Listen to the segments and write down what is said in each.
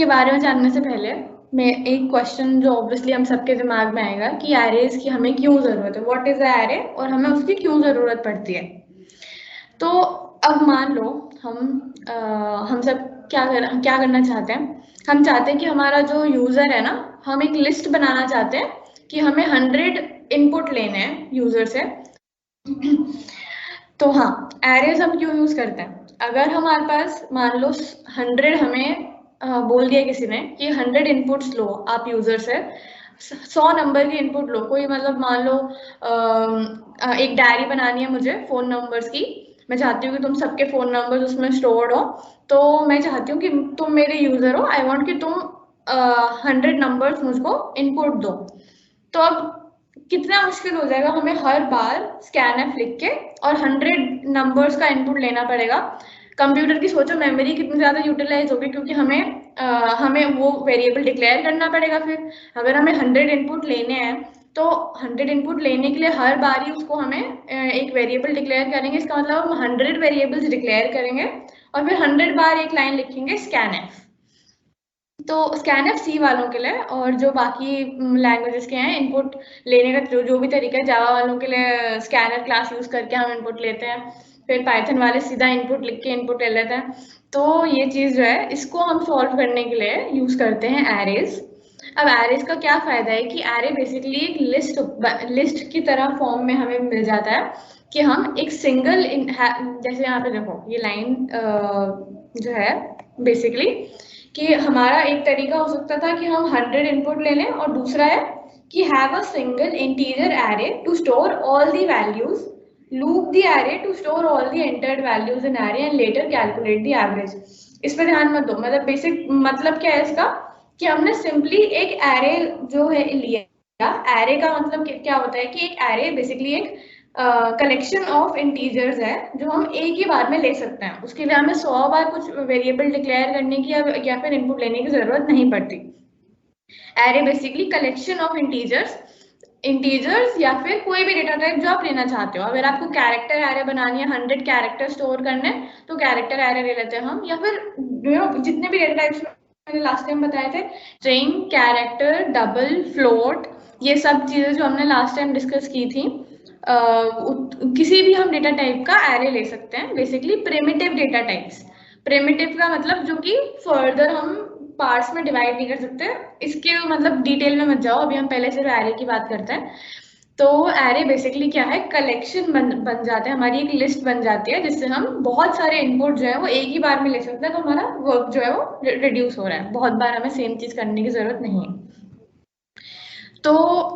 के बारे में जानने से पहले मैं एक क्वेश्चन जो ऑब्वियसली हम सबके दिमाग में आएगा कि एरेज की हमें क्यों जरूरत है, व्हाट इज अ एरे और हमें उसकी क्यों जरूरत पड़ती है। तो अब मान लो हम सब क्या करना चाहते हैं। हम चाहते हैं कि हमारा जो यूजर है ना, हम एक लिस्ट बनाना चाहते हैं कि हमें 100 इनपुट लेने हैं यूजर से। तो हाँ, एरेज हम क्यों यूज करते हैं। अगर हमारे पास मान लो 100 हमें बोल दिया किसी ने कि 100 इनपुट्स लो आप यूजर से, 100 नंबर के इनपुट लो। कोई मतलब मान लो एक डायरी बनानी है मुझे फोन नंबर्स की। मैं चाहती हूँ कि तुम सबके फोन नंबर्स उसमें स्टोर्ड हो। तो मैं चाहती हूँ कि तुम मेरे यूजर हो, आई वॉन्ट कि तुम 100 नंबर्स मुझको इनपुट दो। तो अब कितना मुश्किल हो जाएगा हमें हर बार स्कैन एफ लिख के और 100 नंबर्स का इनपुट लेना पड़ेगा। कंप्यूटर की सोचो मेमोरी कितनी ज्यादा यूटिलाइज होगी, क्योंकि हमें वो वेरिएबल डिक्लेयर करना पड़ेगा। फिर अगर हमें 100 इनपुट लेने हैं तो 100 इनपुट लेने के लिए हर बार ही उसको हमें एक वेरिएबल डिक्लेयर करेंगे। इसका मतलब हम 100 वेरिएबल्स डिक्लेयर करेंगे और फिर 100 बार एक लाइन लिखेंगे स्कैन एफ। तो स्कैनएफ सी वालों के लिए, और जो बाकी लैंग्वेजेस के हैं इनपुट लेने का जो भी तरीका है, जावा वालों के लिए स्कैनर क्लास यूज करके हम इनपुट लेते हैं। फिर पाइथन वाले सीधा इनपुट लिख के इनपुट ले लेते हैं। तो ये चीज जो है इसको हम सॉल्व करने के लिए यूज करते हैं एरेज। अब एरेज का क्या फायदा है कि एरे बेसिकली एक लिस्ट की तरह फॉर्म में हमें मिल जाता है कि हम एक सिंगल जैसे यहाँ पे देखो ये लाइन जो है बेसिकली कि हमारा एक तरीका हो सकता था कि हम 100 इनपुट ले लें, और दूसरा है कि have a single integer array to store all the values, loop the array to store all the entered values in array and later calculate the average. इस पे ध्यान मत दो, मतलब बेसिक मतलब क्या है इसका कि हमने सिंपली एक एरे जो है लिया। एरे का मतलब क्या होता है कि एक एरे बेसिकली एक कलेक्शन ऑफ इंटीजर्स है जो हम एक ही बार में ले सकते हैं। उसके लिए हमें 100 बार कुछ वेरिएबल डिक्लेयर करने की या फिर इनपुट लेने की जरूरत नहीं पड़ती। Array basically collection of integers या फिर कोई भी डेटा टाइप जो आप लेना चाहते हो। अगर आपको कैरेक्टर एरे बनानी है, 100 कैरेक्टर स्टोर करने, तो कैरेक्टर एरे ले लेते हैं हम। या फिर जितने भी डेटा टाइप्स मैंने लास्ट टाइम बताए थे, स्ट्रिंग, कैरेक्टर, डबल, फ्लोट, ये सब चीजें जो हमने लास्ट टाइम डिस्कस की थी, किसी भी हम डेटा टाइप का एरे ले सकते हैं। Basically primitive data types, primitive का मतलब जो कि फर्दर हम पार्ट्स में डिवाइड नहीं कर सकते। इसके मतलब डिटेल में मत जाओ, अभी हम पहले सिर्फ एरे की बात करते हैं। तो एरे बेसिकली क्या है, कलेक्शन बन जाते हैं, हमारी एक लिस्ट बन जाती है जिससे हम बहुत सारे इनपुट जो है वो एक ही बार में ले सकते हैं। तो हमारा वर्क जो है वो रिड्यूस हो रहा है, बहुत बार हमें सेम चीज करने की जरूरत नहीं है। तो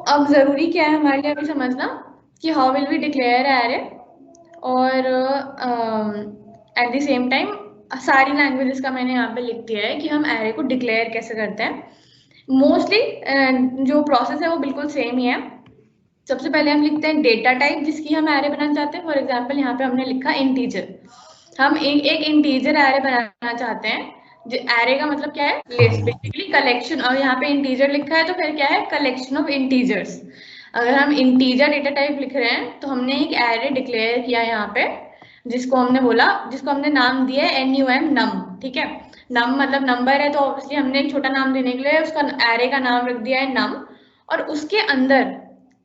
अब जरूरी क्या है हमारे लिए अभी समझना कि how will we declare array, और एट द सेम टाइम सारी लैंग्वेजेस का मैंने यहाँ पे लिख दिया है कि हम एरे को डिक्लेयर कैसे करते हैं। मोस्टली जो प्रोसेस है वो बिल्कुल सेम ही है। सबसे पहले हम लिखते हैं डेटा टाइप जिसकी हम एरे बनाना चाहते हैं। फॉर एग्जाम्पल यहाँ पे हमने लिखा इंटीजर, हम एक इंटीजर एरे बनाना चाहते हैं। एरे का मतलब क्या है, लिस्ट, बेसिकली कलेक्शन। और यहाँ पे इंटीजर लिखा है तो फिर क्या है, कलेक्शन ऑफ इंटीजर्स। अगर हम इंटीजर डेटा टाइप लिख रहे हैं तो हमने एक एरे डिक्लेयर किया यहाँ पे, जिसको हमने नाम दिया है NUM, नम। ठीक है, नम मतलब नंबर है, तो ऑब्वियसली हमने एक छोटा नाम देने के लिए उसका एरे का नाम रख दिया है नम। और उसके अंदर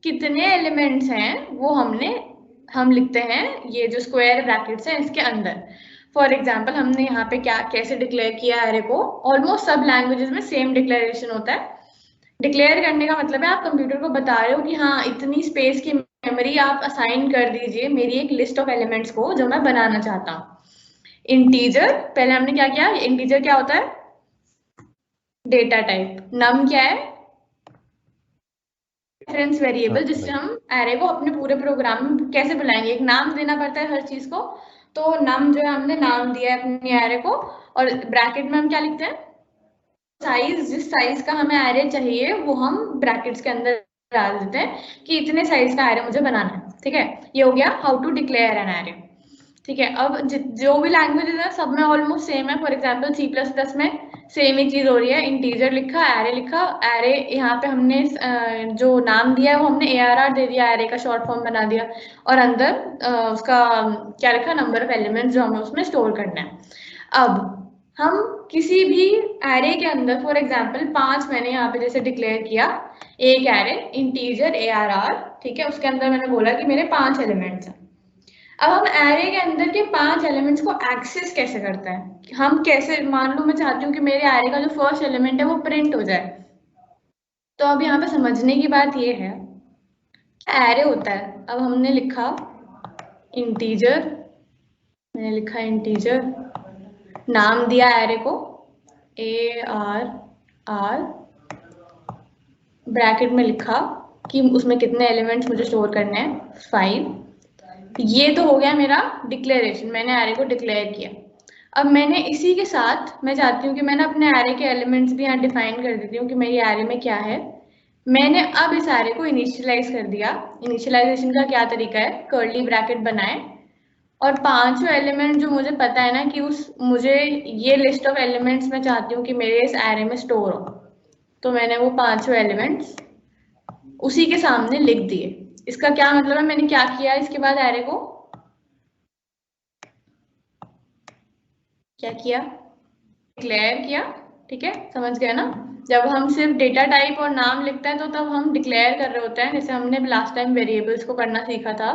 कितने एलिमेंट्स हैं वो हम लिखते हैं ये जो स्क्वायर ब्रैकेट्स हैं इसके अंदर। फॉर एग्जाम्पल हमने यहाँ पे कैसे डिक्लेयर किया एरे को, ऑलमोस्ट सब लैंग्वेजेस में सेम डिक्लेरेशन होता है। डिक्लेयर करने का मतलब है आप कंप्यूटर को बता रहे हो कि हाँ इतनी स्पेस की मेमोरी आप असाइन कर दीजिए मेरी एक लिस्ट ऑफ एलिमेंट्स को जो मैं बनाना चाहता हूँ। इंटीजर, पहले हमने क्या किया, इंटीजर क्या होता है, डेटा टाइप। नम क्या है, रेफरेंस वेरिएबल, जिससे हम एरे को अपने पूरे प्रोग्राम में कैसे बुलाएंगे, एक नाम देना पड़ता है हर चीज को। तो नम जो है हमने नाम दिया है अपने एरे को, और ब्रैकेट में हम क्या लिखते हैं, साइज, जिस साइज का हमें एरे चाहिए वो हम ब्रैकेट्स के अंदर डाल देते हैं कि इतने साइज का एरे मुझे बनाना है। ठीक है, ये हो गया how to declare an array. ठीक है, अब जो भी लैंग्वेजेस है सब में ऑलमोस्ट सेम है। फॉर एग्जांपल C++ में सेम ही चीज हो रही है, इंटीजर लिखा, एरे लिखा, एरे यहाँ पे हमने जो नाम दिया है वो हमने ARR दे दिया, एरे का शॉर्ट फॉर्म बना दिया, और अंदर उसका क्या लिखा, नंबर ऑफ एलिमेंट्स जो हमें उसमें स्टोर करना है। अब हम किसी भी एरे के अंदर फॉर एग्जांपल 5 मैंने यहाँ पे जैसे डिक्लेयर किया, एक एरे इंटीजर ARR, ठीक है, उसके अंदर मैंने बोला कि मेरे 5 एलिमेंट्स हैं। अब हम एरे के अंदर के 5 एलिमेंट्स को एक्सेस कैसे करते हैं, हम कैसे, मान लो मैं चाहती हूँ कि मेरे एरे का जो फर्स्ट एलिमेंट है वो प्रिंट हो जाए। तो अब यहाँ पे समझने की बात ये है, एरे होता है, अब हमने लिखा इंटीजर, मैंने लिखा इंटीजर, नाम दिया एरे को ARR, ब्रैकेट में लिखा कि उसमें कितने एलिमेंट्स मुझे स्टोर करने हैं, 5। ये तो हो गया मेरा डिक्लेरेशन, मैंने एरे को डिक्लेयर किया। अब मैंने इसी के साथ मैं चाहती हूँ कि मैंने अपने एरे के एलिमेंट्स भी यहाँ डिफाइन कर देती हूँ कि मेरी एरे में क्या है। मैंने अब इस एरे को इनिशियलाइज कर दिया। इनिशियलाइजेशन का क्या तरीका है, कर्ली ब्रैकेट बनाए और पांचों एलिमेंट जो मुझे पता है ना कि मुझे ये लिस्ट ऑफ एलिमेंट्स मैं चाहती हूँ कि मेरे इस एरे में स्टोर हो, तो मैंने वो पांचों एलिमेंट्स उसी के सामने लिख दिए। इसका क्या मतलब है, मैंने क्या किया इसके बाद एरे को, क्या किया, डिक्लेयर किया, ठीक है, समझ गए ना। जब हम सिर्फ डेटा टाइप और नाम लिखते हैं तो तब हम डिक्लेयर कर रहे होते हैं, जैसे हमने लास्ट टाइम वेरिएबल्स को करना सीखा था,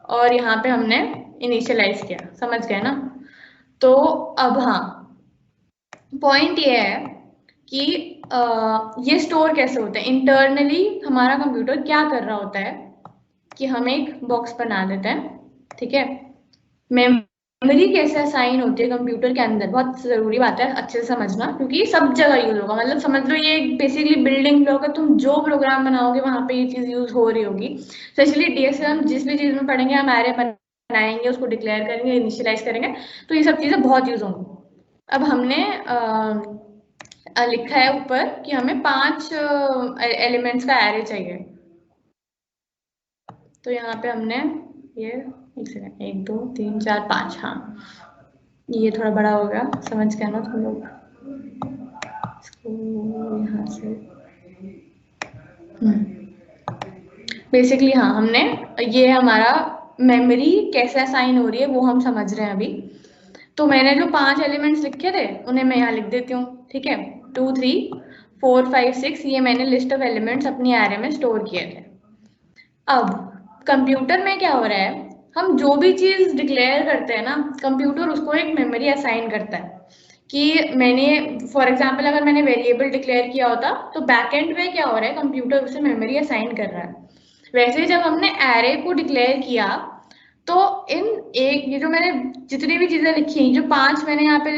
और यहाँ पे हमने इनिशियलाइज किया, समझ गए ना। तो अब हाँ, पॉइंट ये है कि ये स्टोर कैसे होते हैं इंटरनली। हमारा कंप्यूटर क्या कर रहा होता है कि हम एक बॉक्स बना देते हैं, ठीक है। मेमोरी कैसे असाइन होती है कंप्यूटर के अंदर, बहुत जरूरी बात है अच्छे से समझना, क्योंकि सब जगह यूज होगा। मतलब समझ लो ये बेसिकली बिल्डिंग ब्लॉक है, तुम जो प्रोग्राम बनाओगे वहां पे ये चीज यूज हो रही होगी। स्पेशली डीएसए हम जिस भी चीज में पढ़ेंगे, हम एरे बनाएंगे, उसको डिक्लेयर करेंगे, इनिशियलाइज करेंगे, तो ये सब चीजें बहुत यूज होंगी। अब हमने लिखा है ऊपर कि हमें 5 एलिमेंट्स का एरे चाहिए। तो यहाँ पे हमने ये, एक सेकंड, 1 2 3 4 5, हाँ ये थोड़ा बड़ा हो गया, समझ गया ना तुम लोग। इसको यहाँ से बेसिकली हाँ, हमने ये हमारा मेमोरी कैसे असाइन हो रही है वो हम समझ रहे हैं अभी। तो मैंने जो 5 एलिमेंट्स लिखे थे उन्हें मैं यहाँ लिख देती हूँ, ठीक है। 2 3 4 5 6 ये मैंने लिस्ट ऑफ एलिमेंट्स अपनी एरे में स्टोर किए थे। अब कंप्यूटर में क्या हो रहा है, हम जो भी चीज डिक्लेयर करते हैं ना, कंप्यूटर उसको एक मेमोरी असाइन करता है। कि मैंने फॉर एग्जांपल अगर मैंने वेरिएबल डिक्लेयर किया होता तो बैकएंड में क्या हो रहा है, कंप्यूटर उसे मेमोरी असाइन कर रहा है। वैसे ही जब हमने एरे को डिक्लेयर किया तो इन एक ये जो मैंने जितनी भी चीजें लिखी, जो 5 मैंने यहाँ पे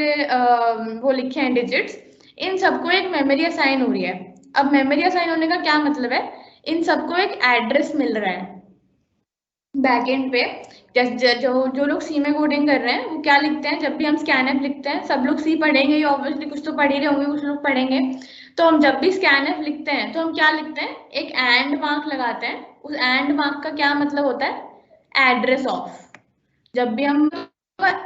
वो लिखे हैं डिजिट्स, इन सबको एक मेमोरी असाइन हो रही है। अब मेमोरी असाइन होने का क्या मतलब है, इन सबको एक एड्रेस मिल रहा है बैकएंड पे। जैसे जो लोग सी में कोडिंग कर रहे हैं वो क्या लिखते हैं, जब भी हम स्कैनफ लिखते हैं, सब लोग सी पढ़ेंगे, ये ऑब्वियसली कुछ तो पढ़ ही रहे होंगे, कुछ लोग पढ़ेंगे। तो हम जब भी स्कैनफ लिखते हैं तो हम क्या लिखते हैं, एक एंड मार्क लगाते हैं। उस एंड मार्क का क्या मतलब होता है, एड्रेस ऑफ। जब भी हम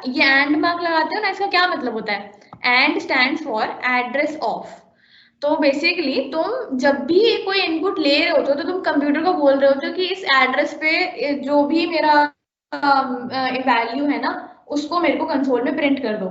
ये एंड मार्क लगाते हैं ना, इसका क्या मतलब होता है, and stands for address of. तो बेसिकली तुम जब भी कोई इनपुट ले रहे होते हो तो तुम कंप्यूटर को बोल रहे होते हो कि इस एड्रेस पे जो भी मेरा वैल्यू है ना, उसको मेरे को कंसोल में प्रिंट कर दो।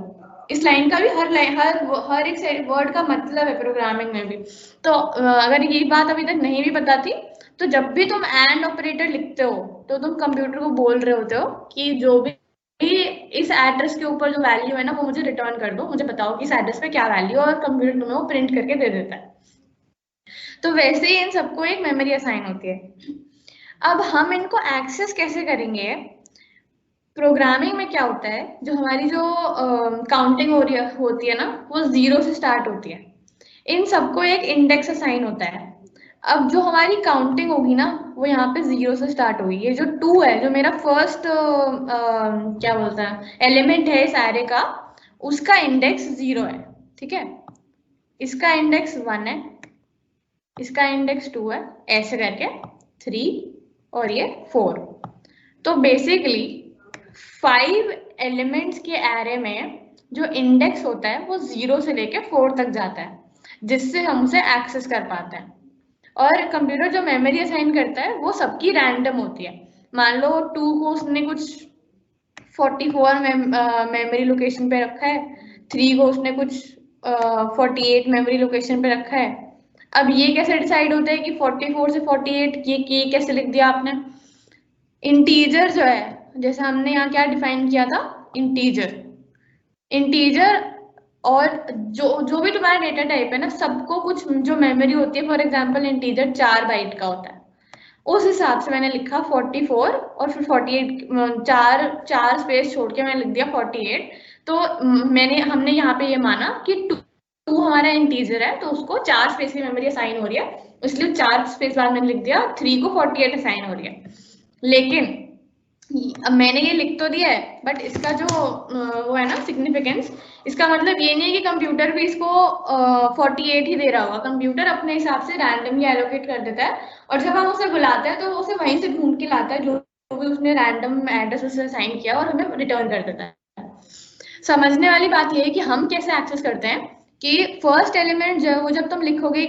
इस लाइन का भी हर लाइन हर एक वर्ड का मतलब है प्रोग्रामिंग में भी। तो अगर ये बात अभी तक नहीं भी पता थी, तो जब भी तुम एंड ऑपरेटर लिखते हो तो तुम कंप्यूटर को बोल रहे होते हो कि जो भी इस एड्रेस के ऊपर जो वैल्यू है ना वो मुझे रिटर्न कर दो, मुझे बताओ कि इस एड्रेस पे क्या वैल्यू है, और कंप्यूटर तुम्हें वो प्रिंट करके दे देता है। तो वैसे ही इन सबको एक मेमोरी असाइन होती है। अब हम इनको एक्सेस कैसे करेंगे, प्रोग्रामिंग में क्या होता है, जो हमारी जो काउंटिंग होती है ना, वो 0 से स्टार्ट होती है। इन सबको एक इंडेक्स असाइन होता है। अब जो हमारी काउंटिंग होगी ना, वो यहाँ पे 0 से स्टार्ट होगी। ये जो 2 है, जो मेरा फर्स्ट क्या बोलता है एलिमेंट है इस एरे का, उसका इंडेक्स 0 है, ठीक है। इसका इंडेक्स 1 है, इसका इंडेक्स 2 है, ऐसे करके 3 और ये 4। तो बेसिकली 5 एलिमेंट्स के एरे में जो इंडेक्स होता है वो 0 से लेके 4 तक जाता है, जिससे हम उसे एक्सेस कर पाते हैं। और कंप्यूटर जो मेमोरी असाइन करता है वो सबकी रैंडम होती है। मान लो 2 को उसने कुछ 44 मेमोरी लोकेशन पे रखा है, 3 को उसने कुछ 48 मेमोरी लोकेशन पे रखा है। अब ये कैसे डिसाइड होता है कि 44 से 48 ये कैसे लिख दिया आपने? इंटीजर जो है, जैसे हमने यहाँ क्या डिफाइन किया था, इंटीजर। इंटीजर और जो जो भी तुम्हारा डेटा टाइप है ना, सबको कुछ जो मेमोरी होती है, फॉर एग्जांपल इंटीजर 4 बाइट का होता है, उस हिसाब से मैंने लिखा 44 और फिर 48, चार स्पेस छोड़ के मैंने लिख दिया 48। तो हमने यहाँ पे ये माना कि टू हमारा इंटीजर है, तो उसको 4 स्पेस की मेमोरी असाइन हो रही है, इसलिए 4 स्पेस बाद मैंने लिख दिया 3 को 48 असाइन हो रही है। लेकिन अब मैंने ये लिख तो दिया है, बट इसका जो वो है ना सिग्निफिकेंस, इसका मतलब ये नहीं है कि कंप्यूटर भी इसको 48 ही दे रहा होगा। कंप्यूटर अपने हिसाब से रैंडमली एलोकेट कर देता है, और जब हम उसे बुलाते हैं तो उसे वहीं से ढूंढ के लाता है जो भी उसने रैंडम एड्रेस उसे असाइन किया, और हमें रिटर्न कर देता है। समझने वाली बात ये है कि हम कैसे एक्सेस करते हैं कि फर्स्ट एलिमेंट जो है वो जब तुम लिखोगे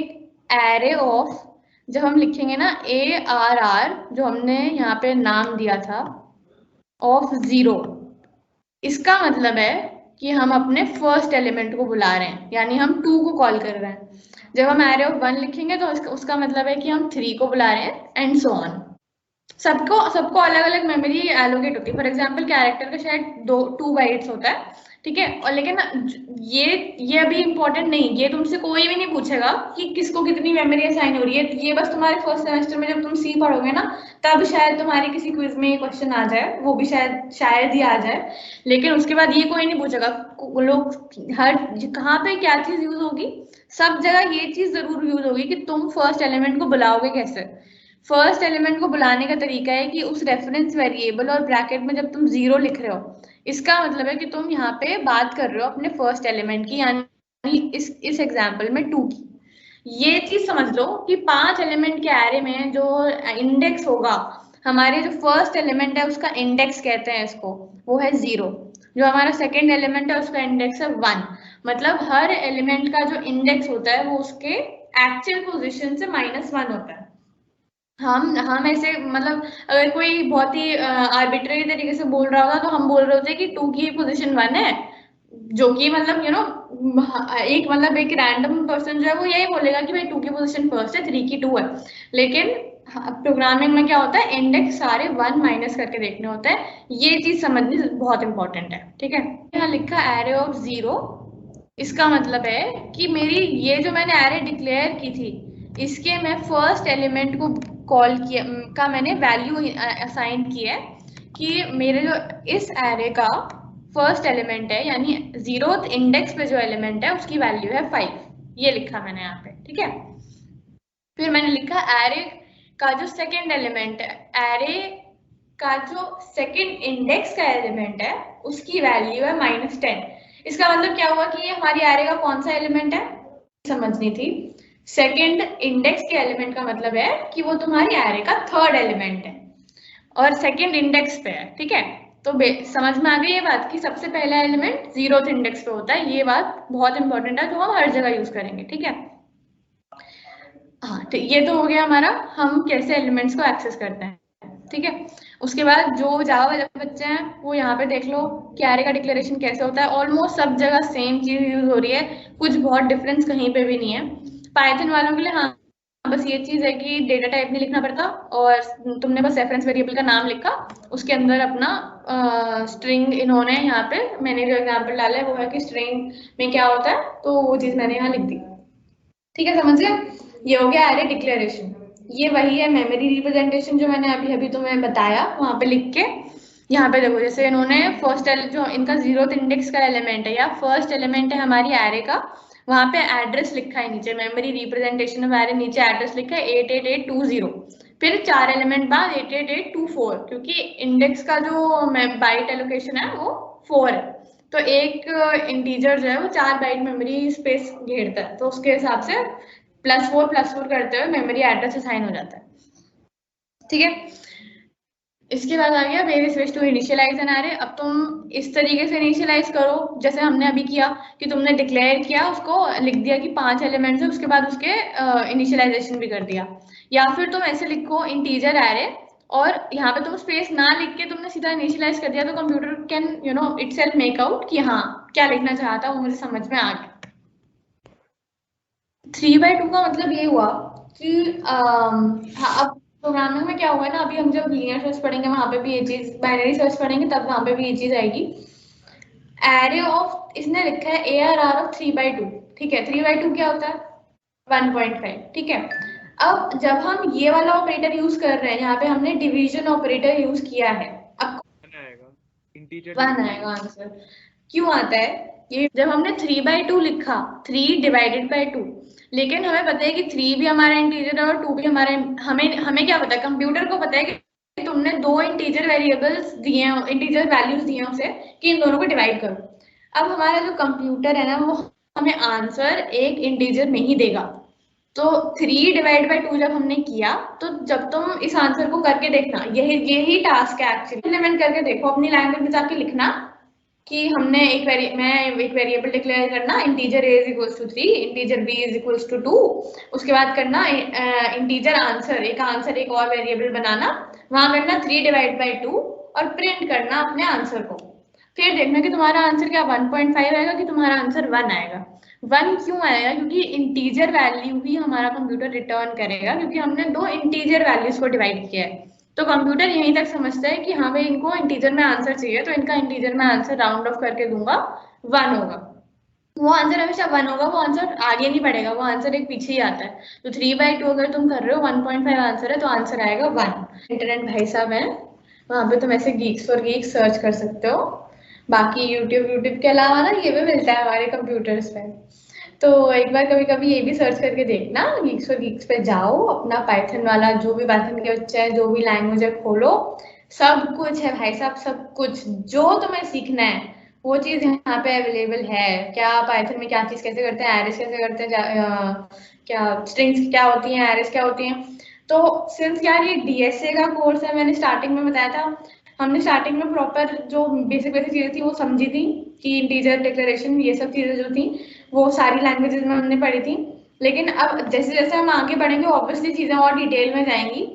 एरे ऑफ, जब हम लिखेंगे ना ARR, जो हमने यहाँ पे नाम दिया था ऑफ 0, इसका मतलब है कि हम अपने फर्स्ट एलिमेंट को बुला रहे हैं, यानी हम 2 को कॉल कर रहे हैं। जब हम एरे ऑफ 1 लिखेंगे तो उसका मतलब है कि हम 3 को बुला रहे हैं, एंड सो ऑन। सबको अलग अलग मेमोरी एलोकेट होती है। फॉर एग्जाम्पल कैरेक्टर का शायद 2 बाइट्स होता है, ठीक है, और लेकिन ये अभी इंपॉर्टेंट नहीं, ये तुमसे कोई भी नहीं पूछेगा कि किसको कितनी मेमोरी असाइन हो रही है। ये बस तुम्हारे फर्स्ट सेमेस्टर में जब तुम सी पढ़ोगे ना, तब शायद तुम्हारी किसी क्विज में ये क्वेश्चन आ जाए, वो भी शायद ही आ जाए। लेकिन उसके बाद ये कोई नहीं पूछेगा। लोग हर कहाँ पे क्या चीज यूज होगी, सब जगह ये चीज जरूर यूज होगी कि तुम फर्स्ट एलिमेंट को बुलाओगे कैसे। फर्स्ट एलिमेंट को बुलाने का तरीका है कि उस रेफरेंस वेरिएबल और ब्रैकेट में जब तुम 0 लिख रहे हो, इसका मतलब है कि तुम यहाँ पे बात कर रहे हो अपने फर्स्ट एलिमेंट की, यानी इस एग्जाम्पल में 2 की। ये चीज समझ लो कि 5 एलिमेंट के एरे में जो इंडेक्स होगा, हमारे जो फर्स्ट एलिमेंट है उसका इंडेक्स कहते हैं इसको, वो है 0। जो हमारा सेकेंड एलिमेंट है उसका इंडेक्स है 1। मतलब हर एलिमेंट का जो इंडेक्स होता है वो उसके एक्चुअल पोजिशन से -1 होता है। हम ऐसे मतलब अगर कोई बहुत ही आर्बिट्ररी तरीके से बोल रहा होगा तो हम बोल रहे होते कि 2 की पोजीशन 1 है, जो कि मतलब एक रैंडम पर्सन जो है वो यही बोलेगा कि भाई 2 की पोजीशन फर्स्ट है, 3 की 2 है। लेकिन प्रोग्रामिंग में क्या होता है, इंडेक्स सारे 1 माइनस करके देखने होते हैं। ये चीज समझनी बहुत इंपॉर्टेंट है, ठीक है। यहाँ लिखा एरे ऑफ 0, इसका मतलब है कि मेरी ये जो मैंने एरे डिक्लेयर की थी, इसके मैं फर्स्ट एलिमेंट को कॉल किया का मैंने वैल्यू असाइन किया है कि मेरे जो इस एरे का फर्स्ट एलिमेंट है, यानी 0th इंडेक्स पे जो एलिमेंट है उसकी वैल्यू है 5। ये लिखा मैंने यहाँ पे, ठीक है। फिर मैंने लिखा एरे का जो सेकेंड एलिमेंट है, एरे का जो सेकेंड इंडेक्स का एलिमेंट है उसकी वैल्यू है -10। इसका मतलब क्या हुआ कि ये हमारी एरे का कौन सा एलिमेंट है, समझनी थी। सेकेंड इंडेक्स के एलिमेंट का मतलब है कि वो तुम्हारी एरे का थर्ड एलिमेंट है और सेकेंड इंडेक्स पे है, ठीक है। तो समझ में आ गई ये बात कि सबसे पहला एलिमेंट 0th इंडेक्स पे होता है। ये बात बहुत इंपॉर्टेंट है जो हम हर जगह यूज करेंगे, ठीक है। हाँ, तो ये तो हो गया हमारा हम कैसे एलिमेंट्स को एक्सेस करते हैं, ठीक है। उसके बाद जो जावा वाले बच्चे हैं वो यहाँ पे देख लो कि एरे का डिक्लेरेशन कैसे होता है। ऑलमोस्ट सब जगह सेम चीज यूज हो रही है, कुछ बहुत डिफरेंस कहीं पे भी नहीं है। पाइथन वालों के लिए हाँ, बस ये चीज है कि डेटा टाइप नहीं लिखना पड़ता और तुमने बस रेफरेंस वेरिएबल का नाम लिखा, उसके अंदर अपना स्ट्रिंग इन्होंने यहाँ पे मैंने जो एग्जाम्पल डाला है वो है कि स्ट्रिंग में क्या होता है, तो वो चीज मैंने यहाँ लिख दी, ठीक है। समझ गए? ये हो गया एरे डिक्लेरेशन। ये वही है मेमोरी रिप्रेजेंटेशन जो मैंने अभी अभी तुम्हें बताया, वहां पे लिख के यहाँ पे देखो, जैसे इन्होंने फर्स्ट जो इनका 0th इंडेक्स का एलिमेंट है या फर्स्ट एलिमेंट है हमारी एरे का, वहां पे एड्रेस लिखा है नीचे, मेमोरी रिप्रेजेंटेशन ऑफ एरे, नीचे एड्रेस लिखा है 88820। फिर 4 एलिमेंट बाद 88824, क्योंकि इंडेक्स का जो बाइट एलोकेशन है वो 4 है, तो एक इंटीजर जो है वो 4 बाइट मेमोरी स्पेस घेरता है, तो उसके हिसाब से +4 करते हुए मेमोरी एड्रेस असाइन हो जाता है, ठीक है। इसके बाद आ गया very switch to initialise an array. अब तुम इस तरीके से इनिशियलाइज करो जैसे हमने अभी किया कि तुमने डिक्लेयर किया, उसको लिख दिया कि 5 एलिमेंट्स है, उसके बाद उसके इनिशियलाइजेशन भी कर दिया। या फिर तुम ऐसे लिखो इंटीजर एरे और यहाँ पे तुम स्पेस ना लिख के तुमने सीधा इनिशियलाइज कर दिया तो computer can itself make out कि हाँ क्या लिखना चाहता वो मुझे समझ में आ गया। 3/2 का मतलब ये हुआ कि हाँ, अब प्रोग्रामिंग में क्या हुआ है ना, अभी हम जब लीनियर सर्च पढ़ेंगे वहां पे भी ये चीज, बाइनरी सर्च पढ़ेंगे तब वहां पे भी ये चीज आएगी। एरे ऑफ, इसने लिखा है ARR ऑफ 3/2, ठीक है। 3/2 क्या होता है? 1.5, ठीक है। अब जब हम ये वाला ऑपरेटर यूज कर रहे हैं, यहाँ पे हमने डिवीजन ऑपरेटर यूज किया है, अब 1 आएगा आंसर। क्यों आता है ये? जब हमने 3/2 लिखा, 3/2, लेकिन हमें पता है कि 3 भी हमारा इंटीजर है और 2 भी हमारा, हमें हमें क्या पता है, कंप्यूटर को पता है कि तुमने 2 इंटीजर वेरिएबल्स दिए हैं, इंटीजर वैल्यूज दिए हैं उसे कि इन दोनों को डिवाइड करो। अब हमारा जो कंप्यूटर है ना, वो हमें आंसर एक इंटीजर में ही देगा। तो 3/2 जब हमने किया, तो जब तुम इस आंसर को करके देखना, यही टास्क है एक्चुअली, इम्प्लीमेंट करके देखो अपनी लैंग्वेज में जाके लिखना कि हमने एक वेरिएबल डिक्लेयर करना, integer a is equals to 3, integer b is equals to 2, उसके बाद करना इंटीजर आंसर, एक और वेरिएबल बनाना, वहां करना 3/2 और प्रिंट करना अपने आंसर को। फिर देखना कि तुम्हारा आंसर क्या 1.5 आएगा कि तुम्हारा आंसर 1 आएगा। 1 क्यों आएगा? क्योंकि इंटीजर वैल्यू ही हमारा कंप्यूटर रिटर्न करेगा, क्योंकि हमने 2 इंटीजर वैल्यूज को डिवाइड किया है। तो कंप्यूटर यहीं तक समझता है कि हाँ भाई इनको इंटीजर में आंसर चाहिए, तो इनका इंटीजर में आंसर राउंड ऑफ करके दूंगा, 1 होगा। वो आंसर हमेशा 1 होगा, वो आंसर आगे नहीं बढ़ेगा, वो आंसर एक पीछे ही आता है। तो 3/2 अगर तुम कर रहे हो, 1.5 आंसर है तो आंसर आएगा 1। इंटरनेट भाई साहब है, वहां पे तुम ऐसे गीक्स फॉर गीक्स सर्च कर सकते हो। बाकी यूट्यूब के अलावा ना ये भी मिलता है हमारे कंप्यूटर्स पे, तो एक बार कभी कभी ये भी सर्च करके देखना, गीक्स फॉर गीक्स पे जाओ, अपना पाइथन वाला जो भी पाइथन के बच्चे हैं, जो भी लैंग्वेज है खोलो, सब कुछ है भाई साहब, सब कुछ जो तुम्हें सीखना है वो चीज यहाँ पे अवेलेबल है। क्या पाइथन में क्या चीज कैसे करते हैं, एरेस कैसे करते हैं, क्या स्ट्रिंग्स क्या होती हैं, एरेस क्या होती हैं। तो सिंस यार ये DSA का कोर्स है, मैंने स्टार्टिंग में बताया था, हमने स्टार्टिंग में प्रॉपर जो बेसिक बेसिक चीजें थी वो समझी थी कि इंटीजर डिक्लेरेशन ये सब चीजें जो थी वो सारी लैंग्वेजेस में हमने पढ़ी थी। लेकिन अब जैसे जैसे हम आगे बढ़ेंगे ऑब्वियसली चीजें और डिटेल में जाएंगी।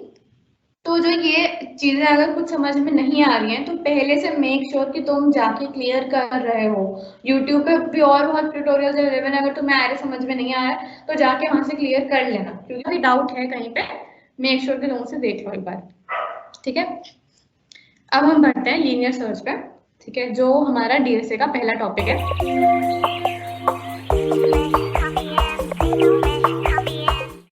तो जो ये चीजें अगर कुछ समझ में नहीं आ रही हैं तो पहले से मेक श्योर कि तुम जाके क्लियर कर रहे हो। यूट्यूब पे भी और बहुत ट्यूटोरियल्स अवेलेबल है, अगर तुम्हें आरे समझ में नहीं आया तो जाके वहां से क्लियर कर लेना, क्योंकि डाउट है कहीं पे मेक श्योर कि तुम उसे देख लो एक बार, ठीक है। अब हम बढ़ते हैं लीनियर सर्च पे, ठीक है, जो हमारा DSA का पहला टॉपिक है।